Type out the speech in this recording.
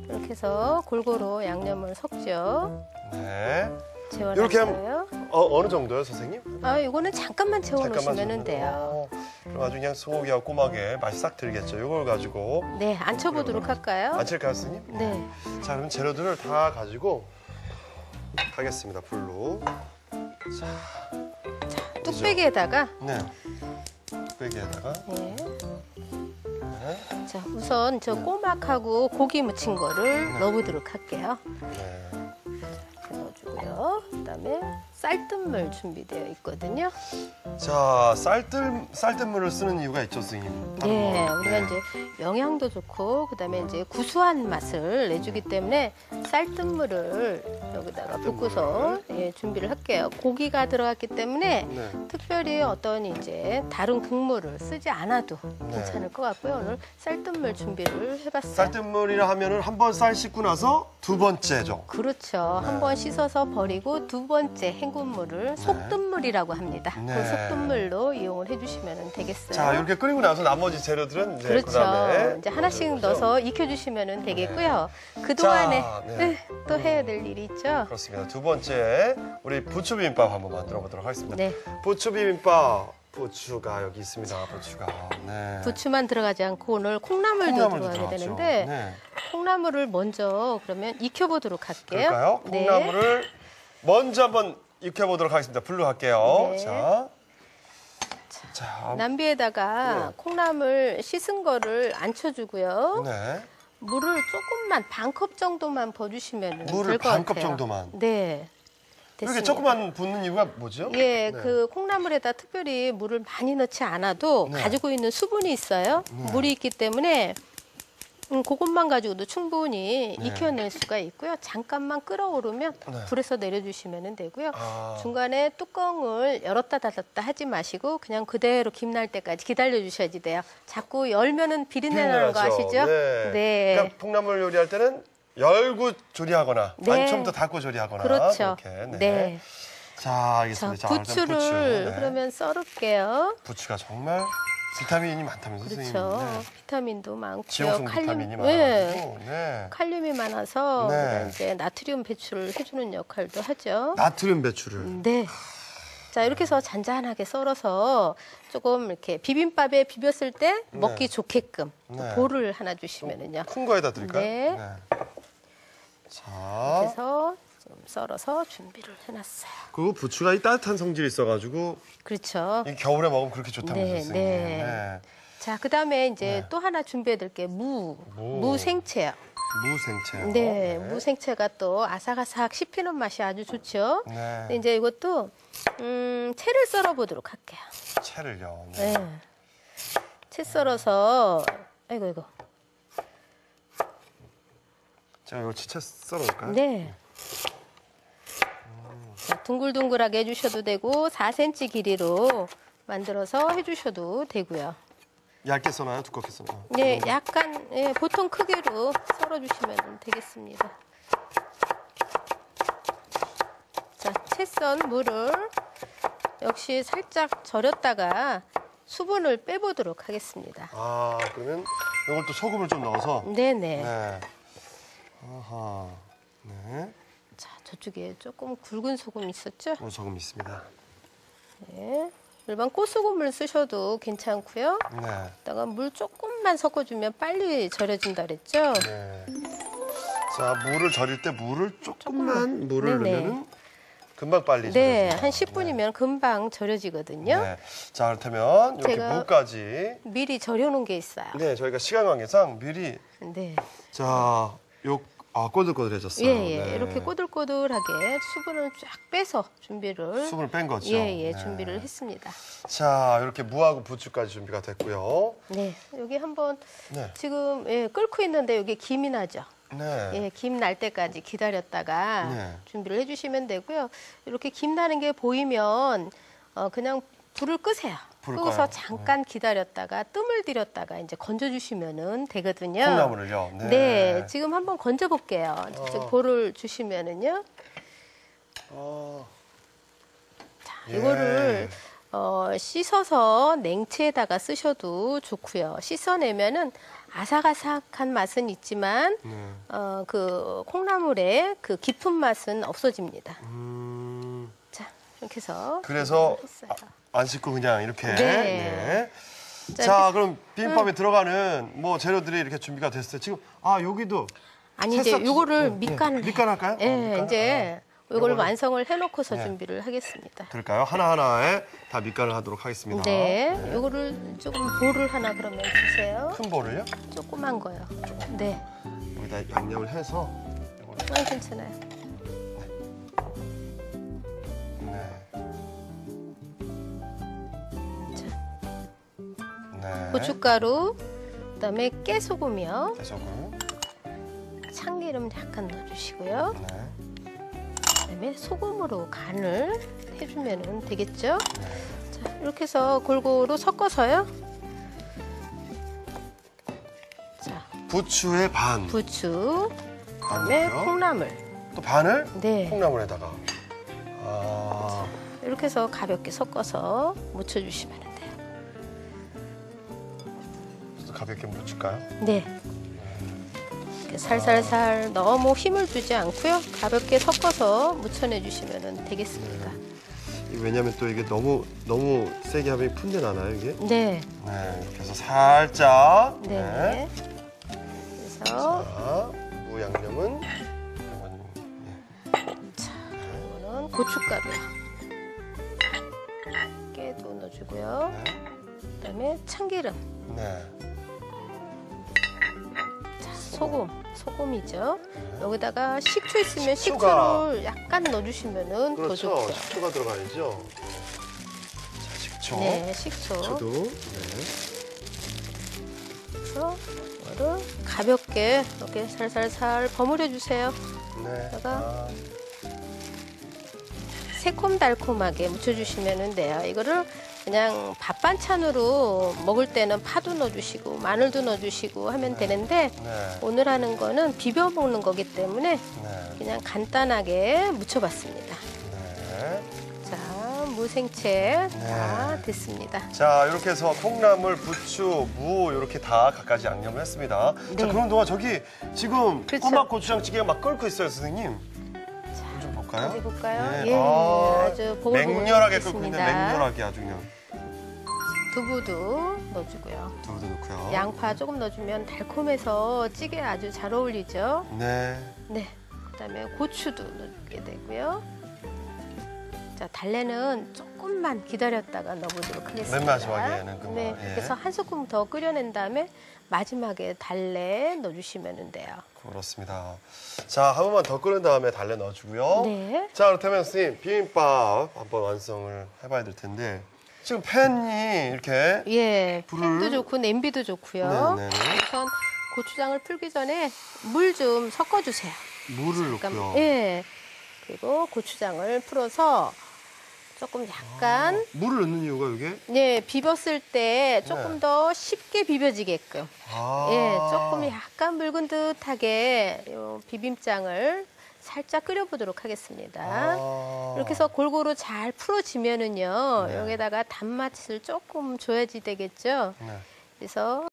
이렇게 해서 골고루 양념을 섞죠. 네. 재워놨어요. 이렇게 하면 어느 정도요, 선생님? 이거는 잠깐만 재워놓으시면 돼요. 그럼 아주 그냥 소고기하고 꼬막에 맛이 싹 들겠죠. 이걸 가지고 네, 안쳐보도록 할까요? 안칠까요, 선생님? 네. 자, 그럼 재료들을 다 가지고 가겠습니다, 불로. 자, 뚝배기에다가 네. 뚝배기에다가. 네. 네. 자, 우선 저 꼬막하고 고기 무친 거를 넣어보도록 할게요. 네. 이렇게 넣어주고요. 그다음에 쌀뜨물 준비되어 있거든요. 자, 쌀뜨물을 쓰는 이유가 있죠, 선생님? 다른 네, 거. 우리가 이제 영양도 좋고 그다음에 이제 구수한 맛을 내주기 때문에 쌀뜨물을 여기다가 붓고서 준비를 할게요. 고기가 들어갔기 때문에 네. 특별히 어떤 이제 다른 국물을 쓰지 않아도 괜찮을 것 같고요. 오늘 쌀뜨물 준비를 해봤어요. 쌀뜨물이라 하면은 한 번 쌀 씻고 나서 두 번째죠. 그렇죠. 한 번 씻어서 버리고 두 번째 헹군물을 속뜨물이라고 합니다. 네. 그 속뜨물로 이용을 해주시면 되겠어요. 자, 이렇게 끓이고 나서 나머지 재료들은 이제 그렇죠. 그다음에 이제 하나씩 넣어주죠. 넣어서 익혀주시면 되겠고요. 그 동안에 자, 네. 또 해야 될 일이 있죠. 그렇습니다. 두 번째, 우리 부추 비빔밥 한번 만들어 보도록 하겠습니다. 네. 부추 비빔밥, 부추가 여기 있습니다. 부추가. 네. 부추만 들어가지 않고 오늘 콩나물도 콩나물도 들어가야 들어가죠. 되는데 네. 콩나물을 먼저 그러면 익혀보도록 할게요. 그럴까요? 네. 콩나물을 먼저 한번 익혀보도록 하겠습니다. 불로 할게요. 네. 자, 냄비에다가 네. 콩나물 씻은 거를 안쳐주고요. 네. 물을 조금만 반 컵 정도만 부어주시면 물을 될 것 반 같아요. 컵 정도만. 네. 이렇게 됐습니다. 조금만 붓는 이유가 뭐죠? 예, 네. 그 콩나물에다 특별히 물을 많이 넣지 않아도 네. 가지고 있는 수분이 있어요. 물이 있기 때문에 그것만 가지고도 충분히 네. 익혀낼 수가 있고요. 잠깐만 끓어오르면 네. 불에서 내려주시면 되고요. 아. 중간에 뚜껑을 열었다 닫았다 하지 마시고 그냥 그대로 김날 때까지 기다려 주셔야지 돼요. 자꾸 열면은 비린내 나는 거 비린내나죠. 아시죠? 네. 그러니까 콩나물 요리할 때는 열고 조리하거나 네. 아니면 처음부터 닫고 조리하거나 그렇죠. 그렇게. 네. 네. 자, 자, 알겠습니다. 자, 부추를 부추. 네. 그러면 썰을게요. 부추가 정말 비타민이 많다면서 그렇죠. 선생님. 네. 비타민도 많고요. 지용성 비타민이 네. 많아가지고. 네. 칼륨이 많아서 네. 그다음 이제 나트륨 배출을 해주는 역할도 하죠. 나트륨 배출을. 네. 자, 이렇게 해서 잔잔하게 썰어서 조금 이렇게 비빔밥에 비볐을 때 먹기 좋게끔 또 네. 볼을 하나 주시면은요. 큰 거에다 드릴까요? 네. 자, 그래서 좀 썰어서 준비를 해놨어요. 그리고 부추가 이 따뜻한 성질이 있어가지고 그렇죠. 이 겨울에 먹으면 그렇게 좋다면서요, 네, 선생님. 네. 자, 그다음에 이제 네. 또 하나 준비해드릴 게 무생채요. 무생채요. 네, 무생채가 또 아삭아삭 씹히는 맛이 아주 좋죠. 네. 근데 이제 이것도 채를 썰어 보도록 할게요. 채를요. 네. 네. 채 썰어서 아이고. 제가 이거 채 썰어볼까요? 네. 자, 둥글둥글하게 해주셔도 되고 4cm 길이로 만들어서 해주셔도 되고요. 얇게 써나요? 두껍게 써나요? 네, 약간 보통 크기로 썰어주시면 되겠습니다. 자, 채 썬 물을 역시 살짝 절였다가 수분을 빼보도록 하겠습니다. 아, 그러면 이걸 또 소금을 좀 넣어서. 네네. 네. 아하. 네. 자, 저쪽에 조금 굵은 소금 있었죠? 소금 있습니다. 네. 일반 꽃소금을 쓰셔도 괜찮고요. 네. 이따가 물 조금만 섞어주면 빨리 절여진다 그랬죠? 네. 자, 물을 절일 때 물을 조금만 물을 네네. 넣으면 금방 빨리 네, 절여져요. 한 10분이면 금방 절여지거든요. 네. 자, 그렇다면 이렇게 제가- 무까지. 미리 절여놓은 게 있어요. 네, 저희가 시간 관계상 미리. 네. 자, 꼬들꼬들해졌어요. 예. 네. 이렇게 꼬들꼬들하게 수분을 쫙 빼서 준비를. 수분을 뺀 거죠. 예, 네. 준비를 했습니다. 자, 이렇게 무하고 부추까지 준비가 됐고요. 네, 여기 한번 네. 지금 끓고 있는데 여기 김이 나죠. 네. 예, 김 날 때까지 기다렸다가 네. 준비를 해주시면 되고요. 이렇게 김 나는 게 보이면 그냥 불을 끄세요. 불을 끄고서 꺼요. 잠깐 기다렸다가 뜸을 들였다가 이제 건져주시면은 되거든요. 콩나물을요. 네. 네, 지금 한번 건져볼게요. 지금 볼을 주시면은요. 자, 예. 이거를 씻어서 냉채에다가 쓰셔도 좋고요. 씻어내면은 아삭아삭한 맛은 있지만 네. 그 콩나물의 그 깊은 맛은 없어집니다. 자, 이렇게 해서 그래서 했어요. 안 씻고 그냥 이렇게. 네. 네. 자, 그럼 비빔밥에 들어가는 뭐 재료들이 이렇게 준비가 됐어요. 지금 여기도 아니 이제 새싹 요거를 네. 밑간을 밑간 할까요? 예, 밑간? 이제 요걸 요거를. 완성을 해놓고서 네. 준비를 하겠습니다. 그럴까요? 하나하나에 다 밑간을 하도록 하겠습니다. 네, 요거를 조금 볼을 하나 그러면 주세요. 큰 볼을요? 조그만 거요. 네, 여기다 양념을 해서 이거를. 괜찮아요. 네. 네. 고춧가루, 그다음에 깨소금이요. 소금. 참기름 약간 넣어주시고요. 네. 그다음에 소금으로 간을 해주면 되겠죠. 네. 자, 이렇게 해서 골고루 섞어서요. 자, 부추의 반. 부추, 반 그다음에 넣고요. 콩나물. 또 반을 네, 콩나물에다가. 이렇게 해서 가볍게 섞어서 묻혀주시면 돼요. 또 가볍게 묻힐까요? 네. 이렇게 살살살 너무 힘을 주지 않고요. 가볍게 섞어서 묻혀내 주시면 되겠습니다. 왜냐면 또 이게 너무 세게 하면 푼내 나나요 이게? 네. 네. 이렇게 해서 살짝. 네. 그래서 자, 무 양념은 자, 이거는 고춧가루요. 깨도 넣어주고요. 그다음에 참기름, 네. 자, 소금이죠. 여기다가 식초 있으면 식초가- 식초를 약간 넣어주시면은 더 그렇죠. 좋고요. 식초가 들어가야죠. 자, 식초. 네, 식초. 저도. 네. 그래서 이거를 가볍게 이렇게 살살살 버무려 주세요. 네. 여기다가 새콤달콤하게 묻혀주시면 돼요. 이거를 그냥 밥 반찬으로 먹을 때는 파도 넣어주시고 마늘도 넣어주시고 하면 되는데 네. 오늘 하는 거는 비벼 먹는 거기 때문에 네. 그냥 간단하게 묻혀봤습니다. 네. 자, 무생채 네. 다 됐습니다. 자, 이렇게 해서 콩나물, 부추, 무 이렇게 다 각가지 양념을 했습니다. 자, 네. 그런 동안 저기 지금 그렇죠. 꼬막 고추장찌개가 막 끓고 있어요, 선생님. 좀 볼까요? 어디 볼까요? 네. 예, 아주 보글보글 맹렬하게 끓고 있는데 끓겠습니다. 맹렬하게 아주 그냥 두부도 넣어주고요. 두부도 넣고요. 양파 조금 넣어주면 달콤해서 찌개에 아주 잘 어울리죠. 네. 네. 그다음에 고추도 넣게 되고요. 자, 달래는 조금만 기다렸다가 넣어보도록 하겠습니다. 맨 마지막에는 그만. 네. 예. 그래서 한 소끔 더 끓여낸 다음에 마지막에 달래 넣어주시면 돼요. 그렇습니다. 자, 한 번만 더 끓인 다음에 달래 넣어주고요. 네. 자, 그렇다면 선생님 비빔밥 한번 완성을 해봐야 될 텐데 지금 팬이 이렇게 예, 불을- 팬도 좋고 냄비도 좋고요. 네네. 우선 고추장을 풀기 전에 물 좀 섞어주세요. 물을 잠깐만. 넣고요. 예. 그리고 고추장을 풀어서 조금 약간 물을 넣는 이유가 이게? 네, 비볐을 때 조금 네. 더 쉽게 비벼지게끔. 아. 예, 조금 약간 묽은 듯하게 요 비빔장을 살짝 끓여보도록 하겠습니다. 아. 이렇게 해서 골고루 잘 풀어지면은요, 네. 여기다가 단맛을 조금 줘야지 되겠죠. 네. 그래서